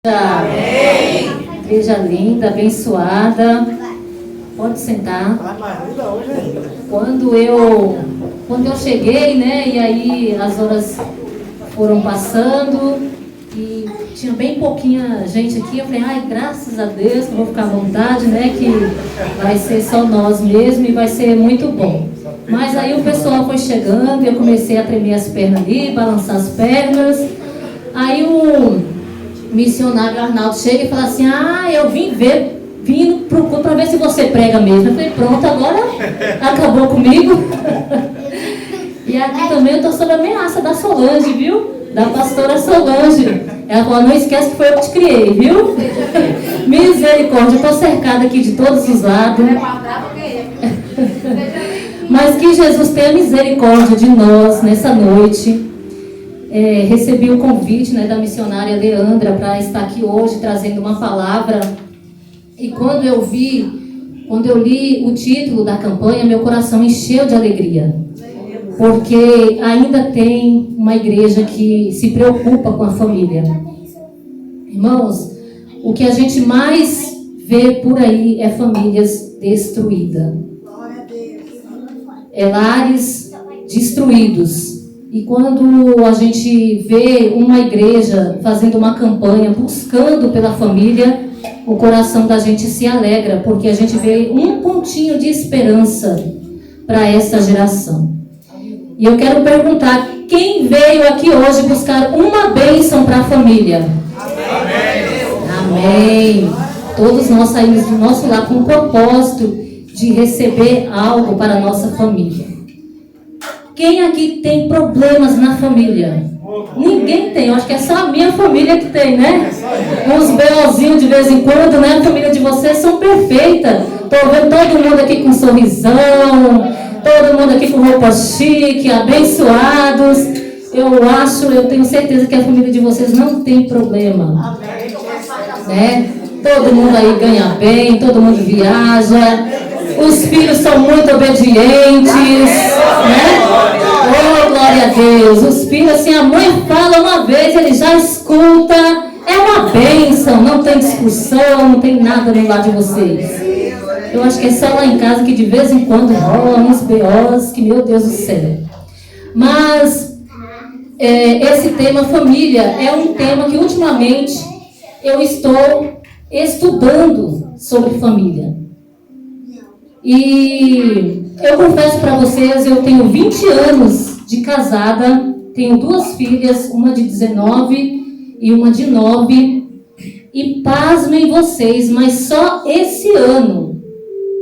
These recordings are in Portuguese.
Amém. Igreja linda, abençoada. Pode sentar. Quando eu cheguei, né, e aí as horas foram passando e tinha bem pouquinha gente aqui, eu falei, ai, graças a Deus, que eu vou ficar à vontade, né, que vai ser só nós mesmo e vai ser muito bom. Mas aí o pessoal foi chegando e eu comecei a tremer as pernas ali, balançar as pernas. Aí o missionário Arnaldo chega e fala assim, eu vim para ver se você prega mesmo. Eu falei, pronto, agora acabou comigo. E aqui também eu estou sob a ameaça da Solange, viu? Da pastora Solange. Ela falou, não esquece que foi eu que te criei, viu? Misericórdia, eu estou cercada aqui de todos os lados. Mas que Jesus tenha misericórdia de nós nessa noite. Recebi o convite, né, da missionária Leandra para estar aqui hoje trazendo uma palavra. E quando eu li o título da campanha, meu coração encheu de alegria. Porque ainda tem uma igreja que se preocupa com a família. Irmãos, o que a gente mais vê por aí é famílias destruídas. Lares destruídos. E quando a gente vê uma igreja fazendo uma campanha, buscando pela família, o coração da gente se alegra, porque a gente vê um pontinho de esperança para essa geração. E eu quero perguntar, quem veio aqui hoje buscar uma bênção para a família? Amém. Todos nós saímos do nosso lar com o propósito de receber algo para a nossa família. Quem aqui tem problemas na família? Ninguém tem, eu acho que é só a minha família que tem, né? Uns BOzinhos de vez em quando, né? A família de vocês são perfeitas. Estou vendo todo mundo aqui com sorrisão, todo mundo aqui com roupa chique, abençoados. Eu tenho certeza que a família de vocês não tem problema. Né? Todo mundo aí ganha bem, todo mundo viaja. Os filhos são muito obedientes, né? Oh, glória a Deus. Os filhos, assim, a mãe fala uma vez, ele já escuta. É uma bênção, não tem discussão, não tem nada no lado de vocês. Eu acho que é só lá em casa que de vez em quando rolam uns B.O.s, que meu Deus do céu. Mas esse tema família é um tema que ultimamente eu estou estudando sobre família. E eu confesso para vocês, eu tenho 20 anos de casada, tenho 2 filhas, uma de 19 e uma de 9. E pasmem vocês, mas só esse ano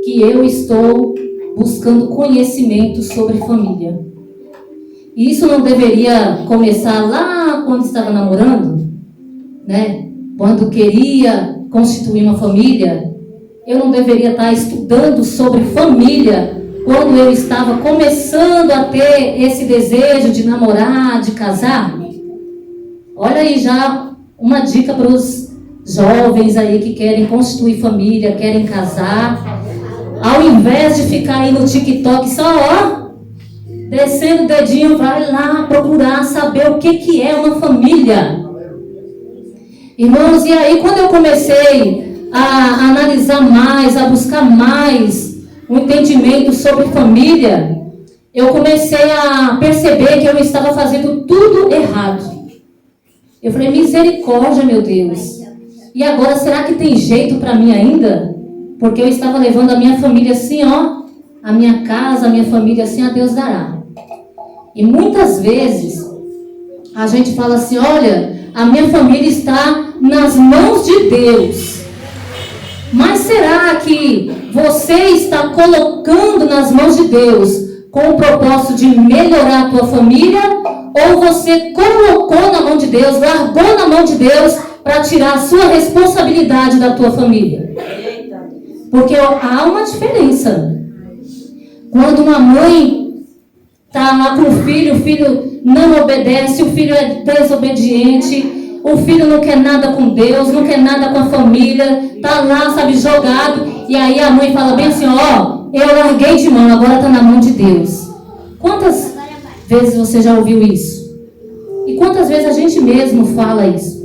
que eu estou buscando conhecimento sobre família. E isso não deveria começar lá quando estava namorando, né? Quando queria constituir uma família. Eu não deveria estar estudando sobre família quando eu estava começando a ter esse desejo de namorar, de casar? Olha aí já uma dica para os jovens aí que querem constituir família, querem casar. Ao invés de ficar aí no TikTok só, descendo o dedinho, vai lá procurar saber o que é uma família. Irmãos, e aí quando eu comecei a analisar mais, a buscar mais um entendimento sobre família, eu comecei a perceber que eu estava fazendo tudo errado. Eu falei, misericórdia, meu Deus. E agora, será que tem jeito para mim ainda? Porque eu estava levando a minha família assim, a minha casa, a minha família assim, a Deus dará. E muitas vezes a gente fala assim, olha, a minha família está nas mãos de Deus. Mas será que você está colocando nas mãos de Deus com o propósito de melhorar a tua família? Ou você colocou na mão de Deus, largou na mão de Deus para tirar a sua responsabilidade da tua família? Porque há uma diferença. Quando uma mãe está lá com o filho não obedece, o filho é desobediente, o filho não quer nada com Deus, não quer nada com a família, tá lá, sabe, jogado. E aí a mãe fala bem assim, eu larguei de mão, agora tá na mão de Deus. Quantas vezes você já ouviu isso? E quantas vezes a gente mesmo fala isso?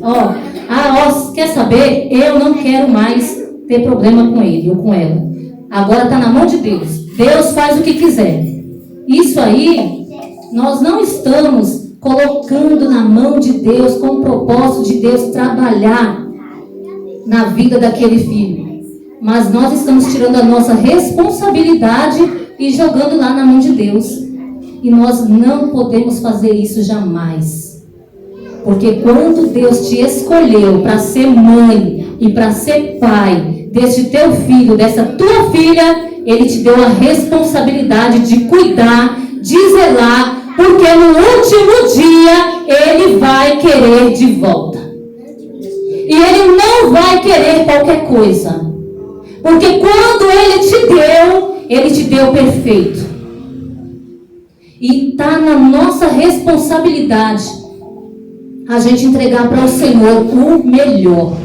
Quer saber? Eu não quero mais ter problema com ele ou com ela. Agora está na mão de Deus. Deus faz o que quiser. Isso aí, nós não estamos colocando na mão de Deus com o propósito de Deus trabalhar na vida daquele filho. Mas nós estamos tirando a nossa responsabilidade e jogando lá na mão de Deus. E nós não podemos fazer isso jamais. Porque quando Deus te escolheu para ser mãe e para ser pai deste teu filho, dessa tua filha, Ele te deu a responsabilidade de cuidar, de zelar, porque no último dia Ele vai querer de volta. E Ele não vai querer qualquer coisa. Porque quando Ele te deu perfeito. E está na nossa responsabilidade a gente entregar para o Senhor o melhor.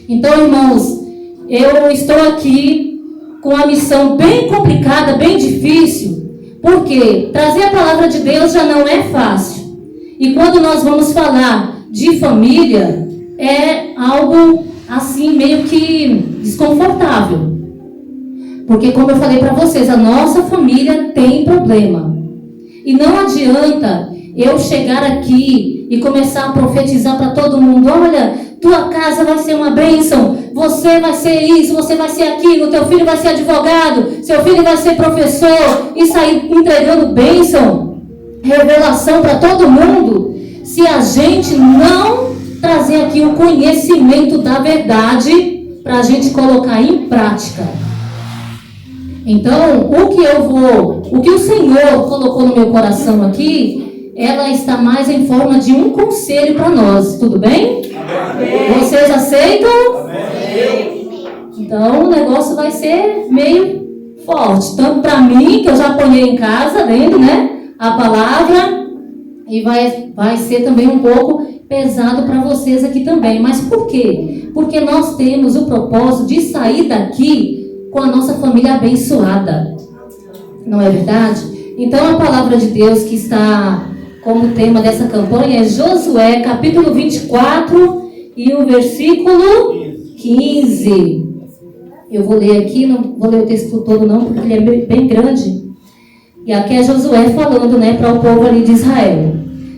Então, irmãos, eu estou aqui com uma missão bem complicada, bem difícil, porque trazer a palavra de Deus já não é fácil. E quando nós vamos falar de família, é algo assim meio que desconfortável. Porque, como eu falei para vocês, a nossa família tem problema. E não adianta eu chegar aqui e começar a profetizar para todo mundo: olha, tua casa vai ser uma bênção, você vai ser isso, você vai ser aquilo, teu filho vai ser advogado, seu filho vai ser professor, e sair entregando bênção, revelação para todo mundo, se a gente não trazer aqui o conhecimento da verdade para a gente colocar em prática. Então, o que o Senhor colocou no meu coração aqui, ela está mais em forma de um conselho para nós, tudo bem? Amém. Vocês aceitam? Amém. Então, o negócio vai ser meio forte, tanto para mim, que eu já apanhei em casa, lendo, né, a palavra, e vai ser também um pouco pesado para vocês aqui também. Mas por quê? Porque nós temos o propósito de sair daqui com a nossa família abençoada. Não é verdade? Então, a palavra de Deus que está como tema dessa campanha é Josué, capítulo 24 e o versículo 15. Eu vou ler aqui, não vou ler o texto todo não, porque ele é bem grande. E aqui é Josué falando, né, para o povo ali de Israel.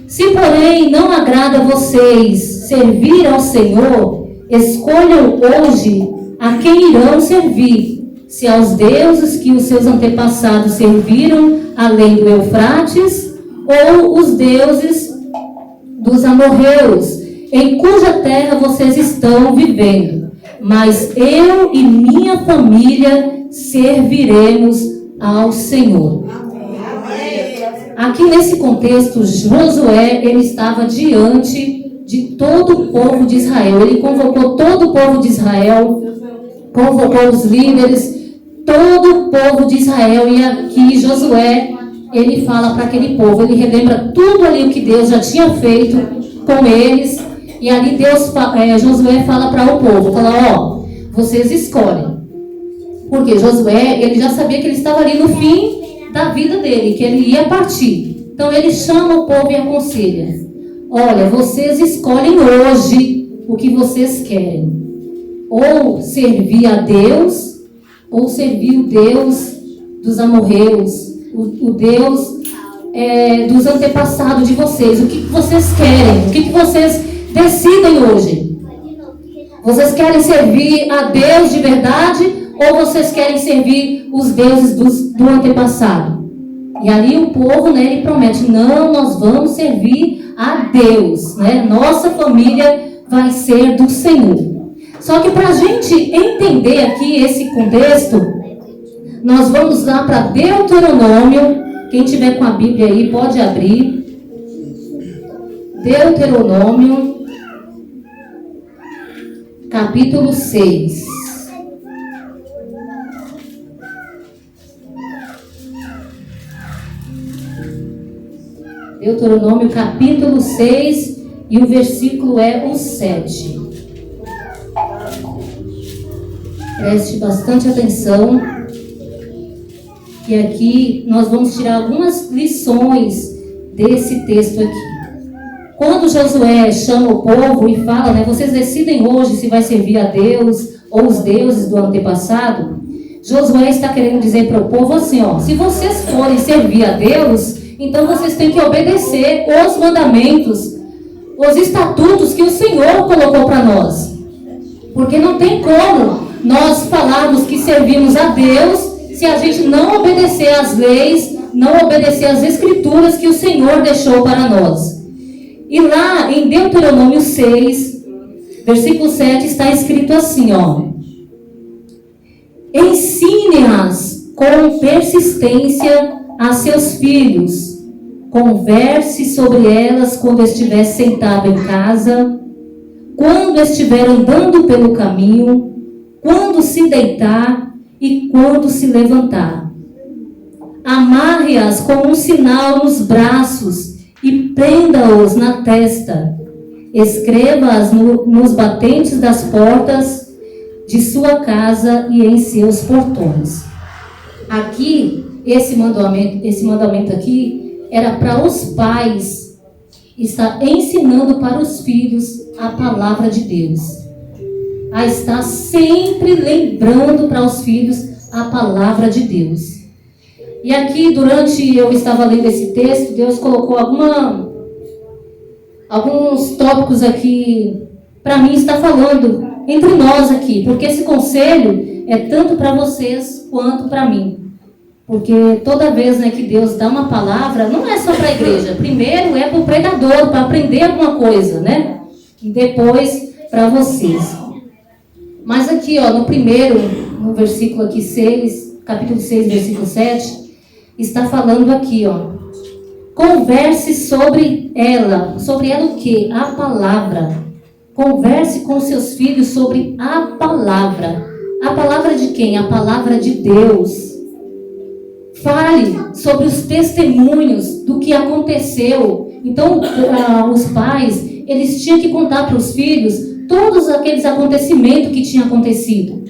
Se, porém, não agrada a vocês servir ao Senhor, escolham hoje a quem irão servir. Se aos deuses que os seus antepassados serviram além do Eufrates, ou os deuses dos amorreus, em cuja terra vocês estão vivendo. Mas eu e minha família serviremos ao Senhor. Aqui nesse contexto, Josué, ele estava diante de todo o povo de Israel. Ele convocou todo o povo de Israel, convocou os líderes, todo o povo de Israel. E aqui Josué, ele fala para aquele povo, ele relembra tudo ali o que Deus já tinha feito com eles. E ali Josué fala para o povo, fala, vocês escolhem. Porque Josué, ele já sabia que ele estava ali no fim da vida dele, que ele ia partir. Então ele chama o povo e aconselha: olha, vocês escolhem hoje o que vocês querem. Ou servir a Deus, ou servir o Deus dos amorreus, o Deus dos antepassados de vocês. O que vocês querem? O que vocês decidem hoje? Vocês querem servir a Deus de verdade, ou vocês querem servir os deuses do antepassado? E ali o povo, né, ele promete: não, nós vamos servir a Deus, né? Nossa família vai ser do Senhor. Só que para a gente entender aqui esse contexto, nós vamos lá para Deuteronômio. Quem tiver com a Bíblia aí pode abrir. Deuteronômio, capítulo 6. Deuteronômio, capítulo 6, e o versículo é o 7. Preste bastante atenção, que aqui nós vamos tirar algumas lições desse texto aqui. Quando Josué chama o povo e fala, né, vocês decidem hoje se vai servir a Deus ou os deuses do antepassado, Josué está querendo dizer para o povo assim, ó, se vocês forem servir a Deus, então vocês têm que obedecer os mandamentos, os estatutos que o Senhor colocou para nós. Porque não tem como nós falarmos que servimos a Deus se a gente não obedecer às leis, não obedecer às escrituras que o Senhor deixou para nós. E lá em Deuteronômio 6, versículo 7, está escrito assim, ó. Ensine-as com persistência a seus filhos. Converse sobre elas quando estiver sentado em casa, quando estiver andando pelo caminho, quando se deitar e quando se levantar. Amarre-as com um sinal nos braços e prenda-os na testa. Escreva-as nos batentes das portas de sua casa e em seus portões. Aqui, esse mandamento aqui era para os pais estar ensinando para os filhos a palavra de Deus. A estar sempre lembrando para os filhos a palavra de Deus. E aqui, durante eu estava lendo esse texto, Deus colocou alguns tópicos aqui para mim estar falando entre nós aqui, porque esse conselho é tanto para vocês quanto para mim. Porque toda vez, né, que Deus dá uma palavra, não é só para a igreja. Primeiro é para o pregador, para aprender alguma coisa, né? E depois para vocês. Mas aqui, ó, no versículo aqui 6, capítulo 6, versículo 7, está falando aqui, ó. Converse sobre ela o quê? A palavra. Converse com seus filhos sobre a palavra. A palavra de quem? A palavra de Deus. Fale sobre os testemunhos do que aconteceu. Então, os pais, eles tinham que contar para os filhos todos aqueles acontecimentos que tinham acontecido.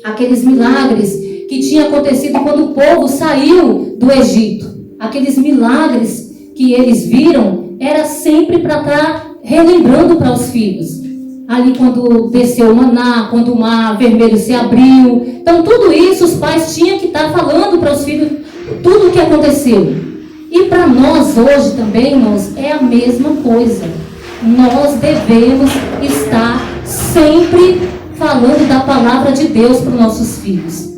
Aqueles milagres que tinham acontecido quando o povo saiu do Egito. Aqueles milagres que eles viram, era sempre para estar relembrando para os filhos. Ali quando desceu o maná, quando o mar vermelho se abriu. Então tudo isso os pais tinham que estar falando para os filhos tudo o que aconteceu. E para nós hoje também, irmãos, é a mesma coisa. Nós devemos estar sempre falando da palavra de Deus para os nossos filhos.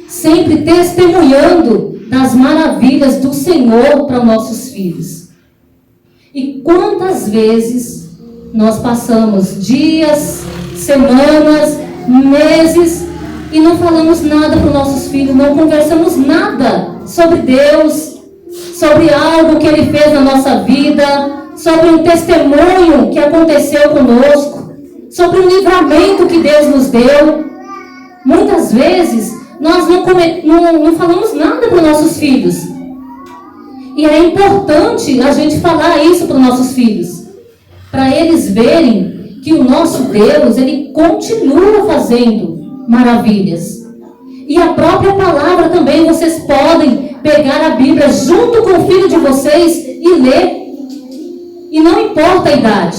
Sempre testemunhando das maravilhas do Senhor para os nossos filhos. E quantas vezes nós passamos dias, semanas, meses e não falamos nada para os nossos filhos, não conversamos nada sobre Deus, sobre algo que Ele fez na nossa vida, sobre um testemunho que aconteceu conosco, sobre um livramento que Deus nos deu. Muitas vezes nós não falamos nada para os nossos filhos. E é importante a gente falar isso para os nossos filhos, para eles verem que o nosso Deus, Ele continua fazendo maravilhas. E a própria palavra também, vocês podem pegar a Bíblia junto com o filho de vocês e ler. E não importa a idade.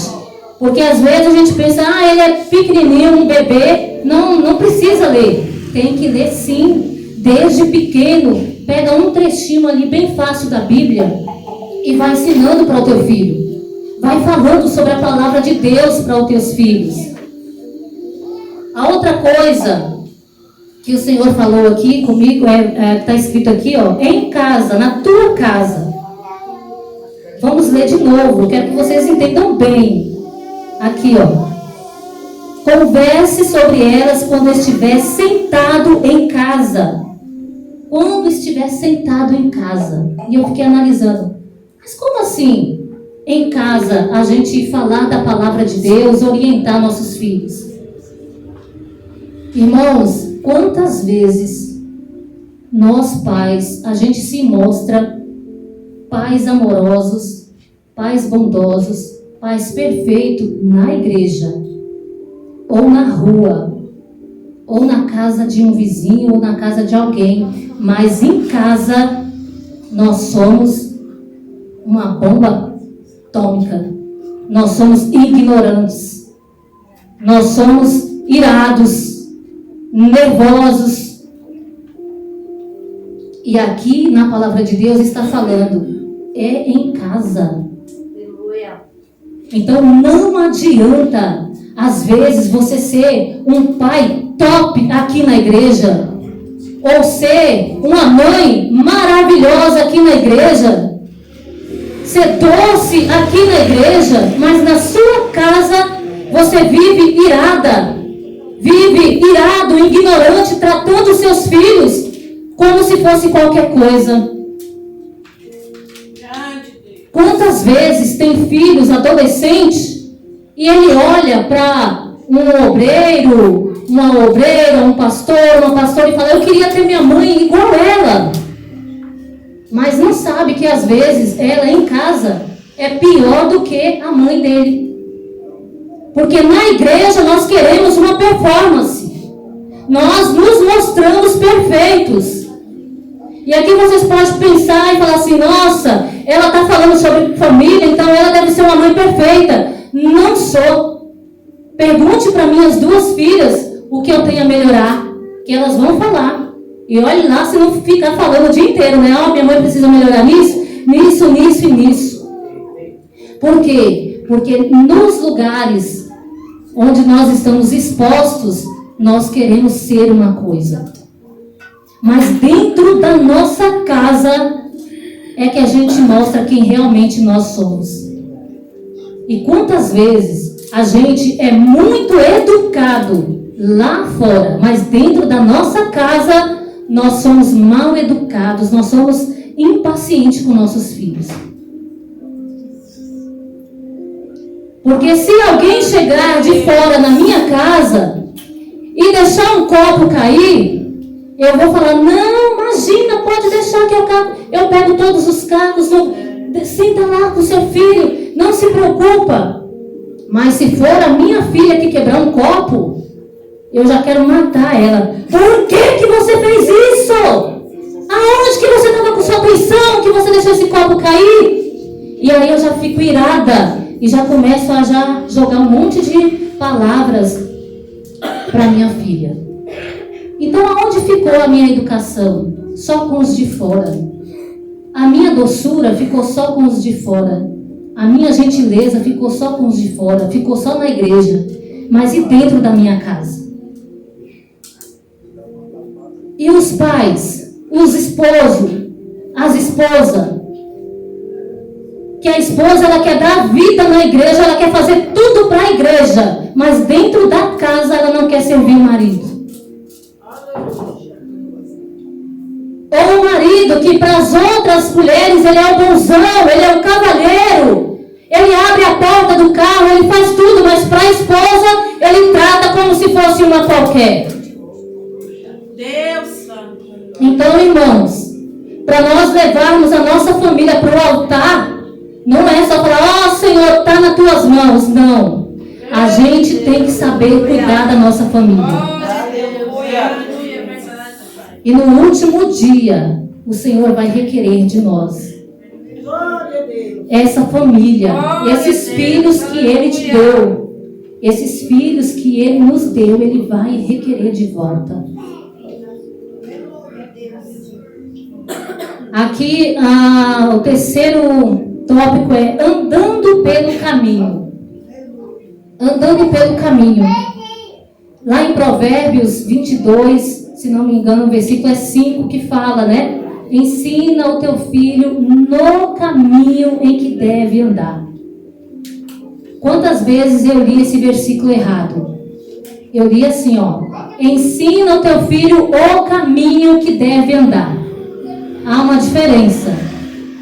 Porque às vezes a gente pensa, ele é pequenininho, um bebê, não precisa ler. Tem que ler sim, desde pequeno. Pega um trechinho ali bem fácil da Bíblia e vai ensinando para o teu filho. Vai falando sobre a palavra de Deus para os teus filhos. A outra coisa que o Senhor falou aqui comigo, está escrito aqui, ó, em casa, na tua casa. Vamos ler de novo, quero que vocês entendam bem. Aqui, ó. Converse sobre elas quando estiver sentado em casa. Quando estiver sentado em casa. E eu fiquei analisando. Mas como assim? Em casa, a gente falar da palavra de Deus, orientar nossos filhos. Irmãos, quantas vezes nós pais, a gente se mostra pais amorosos, pais bondosos, pais perfeitos na igreja, ou na rua, ou na casa de um vizinho, ou na casa de alguém, mas em casa nós somos uma bomba atômica. nós somos ignorantes. Nós somos irados, nervosos. E aqui na palavra de Deus está falando, é em casa. Então não adianta, às vezes, você ser um pai top aqui na igreja, ou ser uma mãe maravilhosa aqui na igreja, ser doce aqui na igreja, mas na sua casa você vive irada, vive irado, ignorante, tratando os seus filhos como se fosse qualquer coisa. Quantas vezes tem filhos adolescentes e ele olha para um obreiro, uma obreira, um pastor, uma pastora e fala, eu queria ter minha mãe igual ela. Mas não sabe que às vezes ela em casa é pior do que a mãe dele. Porque na igreja nós queremos uma performance. Nós nos mostramos perfeitos. E aqui vocês podem pensar e falar assim, nossa, ela está falando sobre família, então ela deve ser uma mãe perfeita. Não sou. Pergunte para minhas duas filhas o que eu tenho a melhorar, que elas vão falar. E olhe lá se não ficar falando o dia inteiro, né? Oh, minha mãe precisa melhorar nisso, nisso, nisso e nisso. Por quê? Porque nos lugares onde nós estamos expostos, nós queremos ser uma coisa. Mas dentro da nossa casa é que a gente mostra quem realmente nós somos. E quantas vezes a gente é muito educado lá fora, mas dentro da nossa casa nós somos mal educados, nós somos impacientes com nossos filhos. Porque se alguém chegar de fora na minha casa e deixar um copo cair, eu vou falar, não, imagina, pode deixar que eu pego todos os cacos, senta lá com seu filho, não se preocupa. Mas se for a minha filha que quebrar um copo, eu já quero matar ela. Por que você fez isso? Aonde que você estava com sua atenção, que você deixou esse copo cair? E aí eu já fico irada e já começo a já jogar um monte de palavras para minha filha. Então, aonde ficou a minha educação? Só com os de fora. A minha doçura ficou só com os de fora. A minha gentileza ficou só com os de fora. Ficou só na igreja. Mas e dentro da minha casa? E os pais? Os esposos? As esposas? Que a esposa, ela quer dar vida na igreja, ela quer fazer tudo para a igreja. Mas dentro da casa, ela não quer servir o marido. Ou o marido que para as outras mulheres ele é o bonzão, ele é o cavalheiro, ele abre a porta do carro, ele faz tudo, mas para a esposa ele trata como se fosse uma qualquer. Deus. Então, irmãos, para nós levarmos a nossa família para o altar, não é só falar, ó Senhor, está nas tuas mãos. Não. A gente tem que saber cuidar da nossa família. E no último dia, o Senhor vai requerer de nós essa família, esses filhos que Ele te deu, esses filhos que Ele nos deu, Ele vai requerer de volta. Aqui, o terceiro tópico é andando pelo caminho. Andando pelo caminho. Lá em Provérbios 22, se não me engano, o versículo é 5 que fala, né? Ensina o teu filho no caminho em que deve andar. Quantas vezes eu li esse versículo errado? Eu li assim, ó. Ensina o teu filho o caminho que deve andar. Há uma diferença.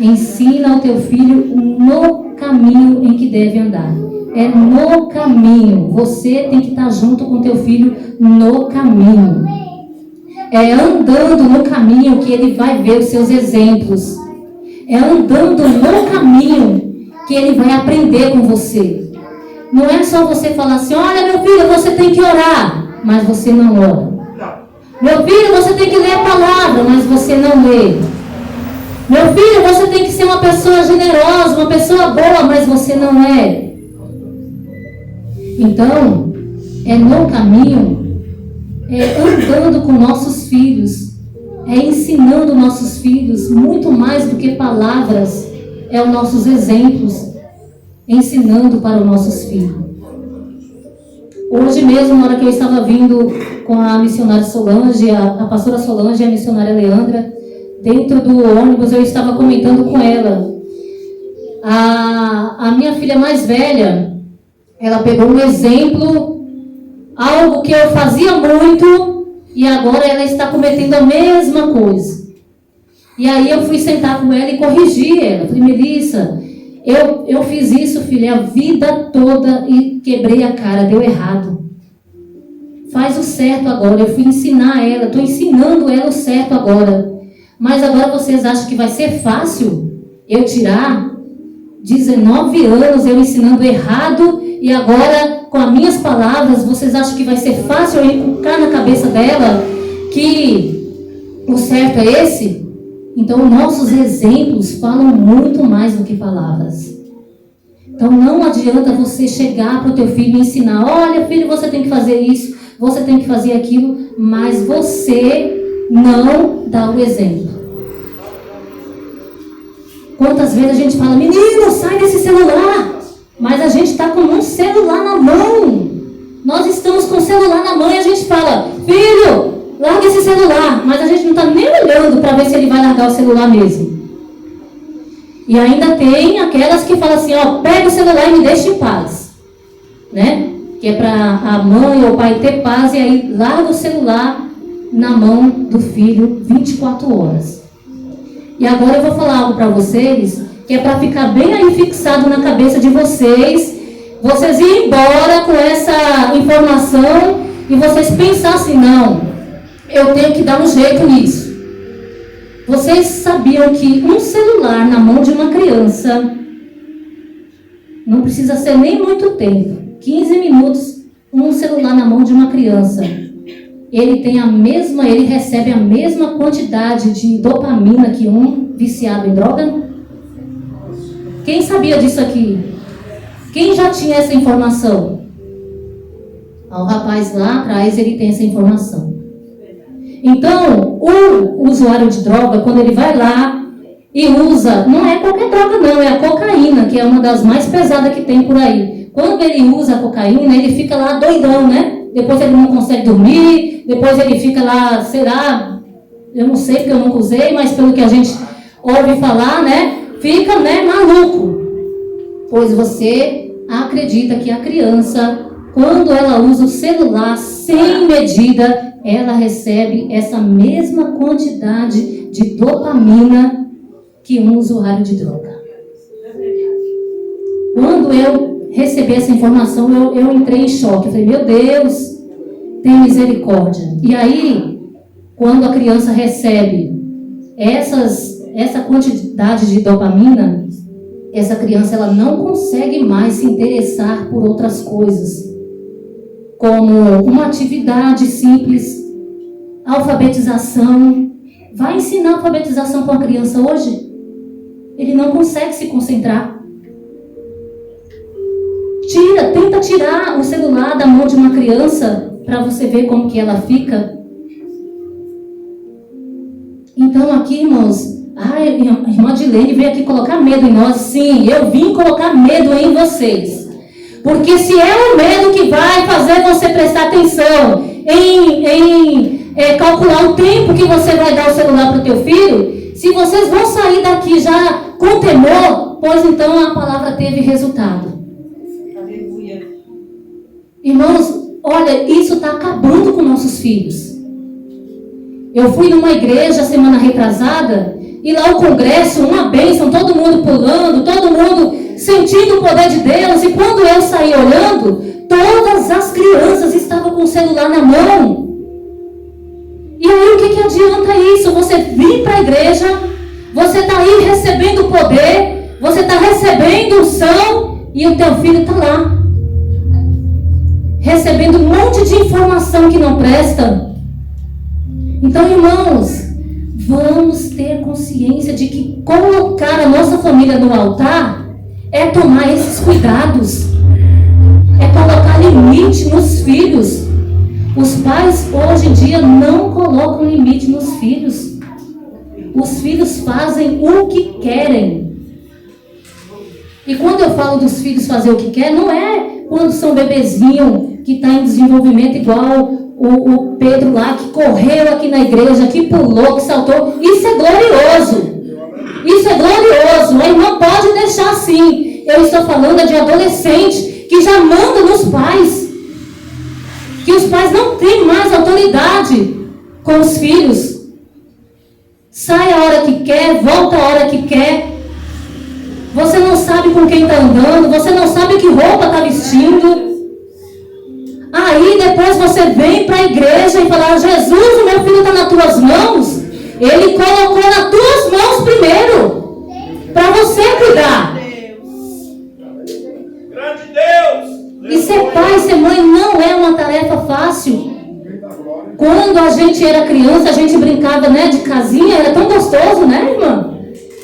Ensina o teu filho no caminho em que deve andar. É no caminho. Você tem que estar junto com o teu filho no caminho. É andando no caminho que ele vai ver os seus exemplos. É andando no caminho que ele vai aprender com você. Não é só você falar assim, olha meu filho, você tem que orar, mas você não ora. Meu filho, você tem que ler a palavra, mas você não lê. Meu filho, você tem que ser uma pessoa generosa, uma pessoa boa, mas você não é. Então, é no caminho, é andando com nossos filhos, é ensinando nossos filhos, muito mais do que palavras, é os nossos exemplos, ensinando para os nossos filhos. Hoje mesmo, na hora que eu estava vindo com a missionária Solange, a pastora Solange e a missionária Leandra, dentro do ônibus, eu estava comentando com ela. A minha filha mais velha, ela pegou um exemplo, algo que eu fazia muito, e agora ela está cometendo a mesma coisa. E aí eu fui sentar com ela e corrigi ela. Falei, Melissa, eu fiz isso, filha, a vida toda e quebrei a cara, deu errado. Faz o certo agora. Eu fui ensinar ela, estou ensinando ela o certo agora. Mas agora vocês acham que vai ser fácil eu tirar 19 anos eu ensinando errado e agora com as minhas palavras vocês acham que vai ser fácil eu inculcar na cabeça dela que o certo é esse? Então nossos exemplos falam muito mais do que palavras. Então não adianta você chegar para o teu filho e ensinar, olha filho, você tem que fazer isso, você tem que fazer aquilo, mas você não dá o exemplo. Quantas vezes a gente fala, menino, sai desse celular, mas a gente está com um celular na mão. Nós estamos com o celular na mão e a gente fala, filho, larga esse celular, mas a gente não está nem olhando para ver se ele vai largar o celular mesmo. E ainda tem aquelas que falam assim, ó, pega o celular e me deixa em paz, né? Que é para a mãe ou o pai ter paz e aí larga o celular na mão do filho 24 horas. E agora eu vou falar algo para vocês, que é para ficar bem aí fixado na cabeça de vocês irem embora com essa informação e vocês pensassem, não, eu tenho que dar um jeito nisso. Vocês sabiam que um celular na mão de uma criança, não precisa ser nem muito tempo, 15 minutos, um celular na mão de uma criança, ele recebe a mesma quantidade de dopamina que um viciado em droga? Quem sabia disso aqui? Quem já tinha essa informação? O rapaz lá atrás, ele tem essa informação. Então, o usuário de droga, quando ele vai lá e usa, não é qualquer droga não, é a cocaína, que é uma das mais pesadas que tem por aí. Quando ele usa a cocaína, ele fica lá doidão, né? Depois ele não consegue dormir, depois ele fica lá, será, eu não sei porque eu nunca usei, mas pelo que a gente ouve falar, né? Fica, né, maluco. Pois você acredita que a criança, quando ela usa o celular sem medida, ela recebe essa mesma quantidade de dopamina que um usuário de droga. Quando eu recebi essa informação, eu entrei em choque. Eu falei, meu Deus, tem misericórdia. E aí, quando a criança recebe essa quantidade de dopamina, essa criança ela não consegue mais se interessar por outras coisas, como uma atividade simples, alfabetização. Vai ensinar alfabetização para uma criança hoje? Ele não consegue se concentrar. Tenta tirar o celular da mão de uma criança para você ver como que ela fica. Então aqui, irmãos, a irmã Dilene veio aqui colocar medo em nós. Sim, eu vim colocar medo em vocês. Porque se é o medo que vai fazer você prestar atenção em calcular o tempo que você vai dar o celular para o teu filho, se vocês vão sair daqui já com temor, pois então a palavra teve resultado. Irmãos, olha, isso está acabando com nossos filhos. Eu fui numa igreja semana retrasada e lá o congresso, uma bênção, todo mundo pulando, todo mundo sentindo o poder de Deus. E quando eu saí olhando, todas as crianças estavam com o celular na mão. E aí o que adianta isso? Você vir para a igreja, você está aí recebendo poder, você está recebendo unção e o teu filho está lá recebendo um monte de informação que não presta. Então, irmãos, vamos ter consciência de que colocar a nossa família no altar é tomar esses cuidados, é colocar limite. limite nos filhos. Os pais hoje em dia não colocam limite nos filhos. Os filhos fazem o que querem. E quando eu falo dos filhos fazer o que quer, não é quando são bebezinho que está em desenvolvimento igual o Pedro lá, que correu aqui na igreja, que pulou, que saltou. Isso é glorioso. Isso é glorioso. A irmã pode deixar assim. Eu estou falando de adolescente que já manda nos pais. Que os pais não têm mais autoridade com os filhos. Sai a hora que quer, volta a hora que quer. Você não sabe com quem está andando, você não sabe que roupa está vestindo. Aí depois você vem para a igreja e fala: Jesus, o meu filho está nas tuas mãos. Ele colocou nas tuas mãos primeiro, para você cuidar. Grande Deus! E ser pai, ser mãe não é uma tarefa fácil. Quando a gente era criança, a gente brincava, né, de casinha, era tão gostoso, né, irmã?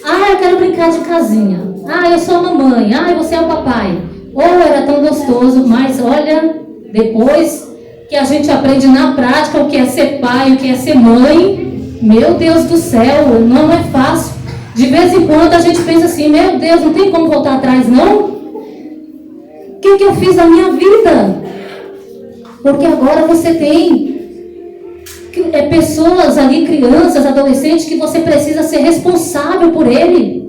Ah, eu quero brincar de casinha. Ah, eu sou a mamãe. Ah, você é o papai. Oh, era tão gostoso, mas olha, depois que a gente aprende na prática o que é ser pai, o que é ser mãe, meu Deus do céu, não é fácil. De vez em quando a gente pensa assim: meu Deus, não tem como voltar atrás, não? O que eu fiz na minha vida? Porque agora você tem pessoas ali, crianças, adolescentes, que você precisa ser responsável por ele.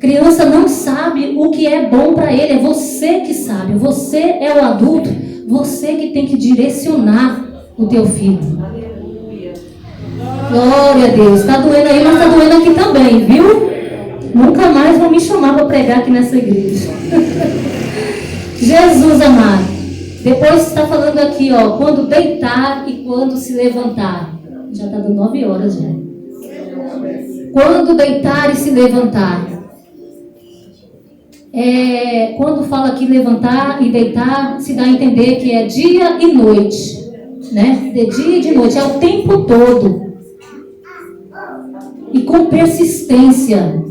Criança não sabe o que é bom para ele, é você que sabe. Você é o adulto, você que tem que direcionar o teu filho. Glória a Deus. Está doendo aí, mas está doendo aqui também, viu? Nunca mais vão me chamar para pregar aqui nessa igreja. Jesus amado. Depois está falando aqui, ó, quando deitar e quando se levantar. Já está dando 9 horas já. Quando deitar e se levantar. Quando fala aqui levantar e deitar, se dá a entender que é dia e noite, né? De dia e de noite, é o tempo todo. E com persistência.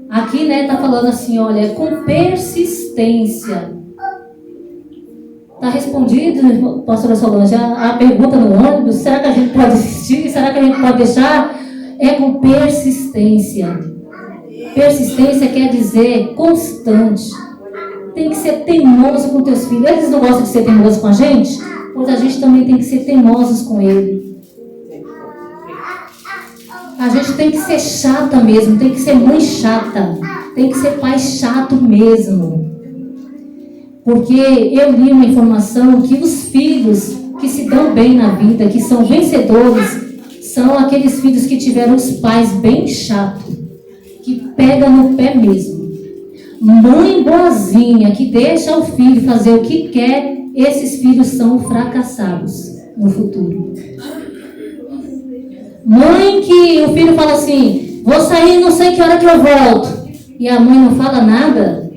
Aqui, né, tá falando assim, olha, com persistência. Tá respondido, pastora Solange, a pergunta no ônibus: será que a gente pode assistir? Será que a gente pode deixar? É com persistência. Persistência quer dizer constante. Tem que ser teimoso com teus filhos. Eles não gostam de ser teimosos com a gente? Pois a gente também tem que ser teimosos com ele. A gente tem que ser chata mesmo, tem que ser mãe chata, tem que ser pai chato mesmo. Porque eu li uma informação que os filhos que se dão bem na vida, que são vencedores, são aqueles filhos que tiveram os pais bem chatos, que pega no pé mesmo. Mãe boazinha, que deixa o filho fazer o que quer, esses filhos são fracassados no futuro. Mãe que o filho fala assim: vou sair, não sei que hora que eu volto, e a mãe não fala nada,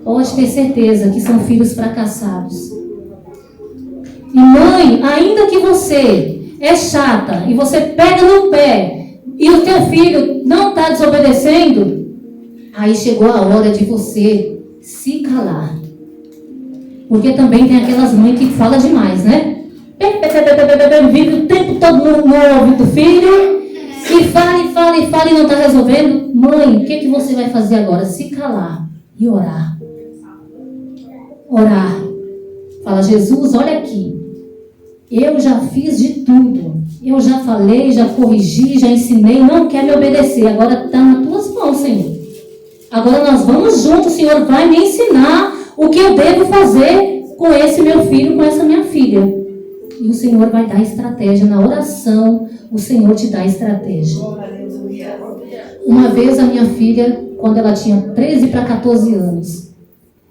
pode ter certeza que são filhos fracassados. E mãe, ainda que você é chata e você pega no pé e o teu filho não está desobedecendo, aí chegou a hora de você se calar. Porque também tem aquelas mães que falam demais, né? Vive o tempo todo no ouvido do filho e fala e não está resolvendo. Mãe, o que você vai fazer agora? Se calar e orar. Orar. Fala: Jesus, olha aqui. Eu já fiz de tudo. Eu já falei, já corrigi, já ensinei. Não quer me obedecer. Agora está nas tuas mãos, Senhor. Agora nós vamos juntos. O Senhor vai me ensinar o que eu devo fazer com esse meu filho, com essa minha filha. E o Senhor vai dar estratégia. Na oração, o Senhor te dá estratégia. Uma vez a minha filha, quando ela tinha 13 para 14 anos,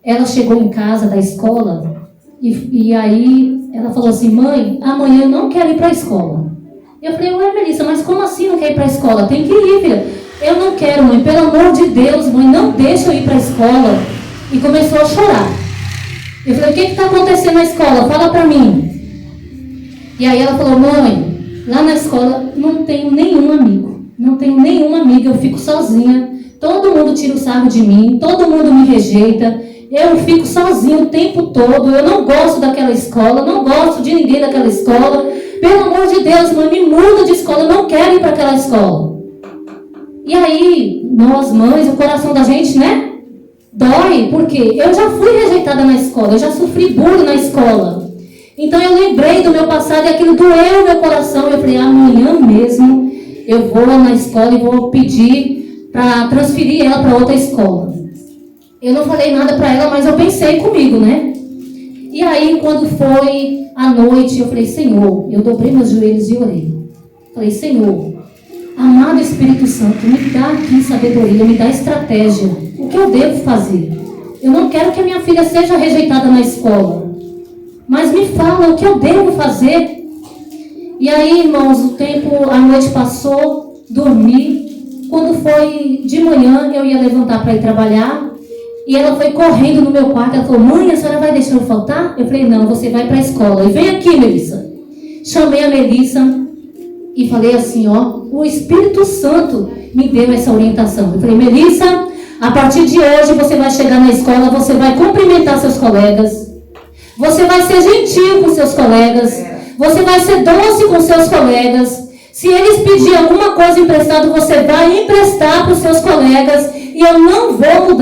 ela chegou em casa da escola e aí ela falou assim: mãe, amanhã eu não quero ir para a escola. Eu falei: ué, Melissa, mas como assim não quer ir para a escola? Tem que ir, filha. Eu não quero, mãe, pelo amor de Deus, mãe, não deixa eu ir para a escola. E começou a chorar. Eu falei: o que está acontecendo na escola? Fala para mim. E aí ela falou: mãe, lá na escola não tenho nenhum amigo. Não tenho nenhuma amiga, eu fico sozinha. Todo mundo tira o sarro de mim, todo mundo me rejeita. Eu fico sozinho o tempo todo. Eu não gosto daquela escola. Não gosto de ninguém daquela escola. Pelo amor de Deus, mãe, me muda de escola. Eu não quero ir para aquela escola. E aí, nós mães, o coração da gente, né? Dói. Porque eu já fui rejeitada na escola. Eu já sofri bullying na escola. Então eu lembrei do meu passado e aquilo doeu o meu coração. Eu falei, amanhã mesmo eu vou na escola e vou pedir para transferir ela para outra escola. Eu não falei nada para ela, mas eu pensei comigo, né? E aí, quando foi à noite, eu falei, Senhor, eu dobrei meus joelhos e orei. Falei, Senhor, amado Espírito Santo, me dá aqui sabedoria, me dá estratégia. O que eu devo fazer? Eu não quero que a minha filha seja rejeitada na escola. Mas me fala o que eu devo fazer. E aí, irmãos, o tempo, a noite passou, dormi. Quando foi de manhã, eu ia levantar para ir trabalhar. E ela foi correndo no meu quarto. Ela falou, mãe, a senhora vai deixar eu faltar? Eu falei, não, você vai para a escola. E vem aqui, Melissa. Chamei a Melissa e falei assim, ó, o Espírito Santo me deu essa orientação. Eu falei, Melissa, a partir de hoje você vai chegar na escola, você vai cumprimentar seus colegas. Você vai ser gentil com seus colegas. Você vai ser doce com seus colegas. Se eles pedirem alguma coisa emprestada, você vai emprestar para os seus colegas. E eu não vou mudar